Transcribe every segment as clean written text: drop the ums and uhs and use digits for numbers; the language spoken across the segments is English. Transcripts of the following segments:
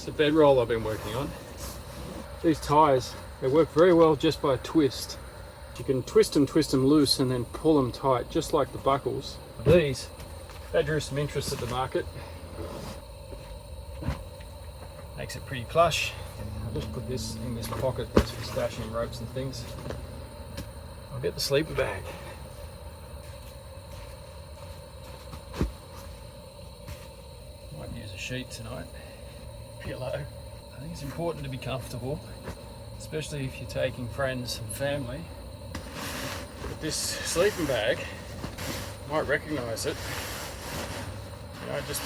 It's a bedroll I've been working on. These ties, they work very well just by a twist. You can twist them loose and then pull them tight, just like the buckles. These, they drew some interest at the market. Makes it pretty plush. I'll just put this in this pocket just for stashing ropes and things. I'll get the sleeper bag. Might use a sheet tonight. Pillow. I think it's important to be comfortable, especially if you're taking friends and family. But this sleeping bag, you might recognise it. You know, it just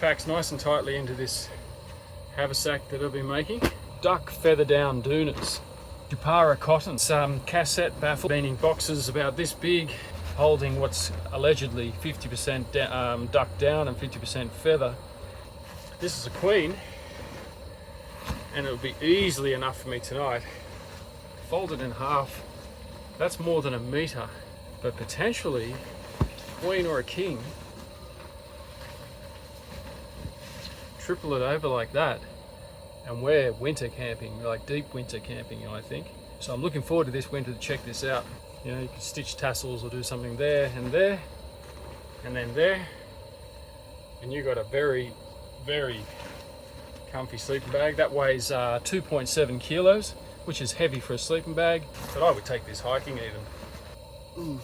packs nice and tightly into this haversack that I've been making. Duck feather down doonas. Jupara cotton. Some cassette baffle been in boxes about this big, holding what's allegedly 50% duck down and 50% feather. This is a queen, and it'll be easily enough for me tonight. Fold it in half. That's more than a metre, but potentially a queen or a king. Triple it over like that, and we're winter camping, like deep winter camping, I think. So I'm looking forward to this winter to check this out. You know, you can stitch tassels or do something there, and then there, and you got a very, very comfy sleeping bag. That weighs 2.7 kilos, which is heavy for a sleeping bag, but I would take this hiking even.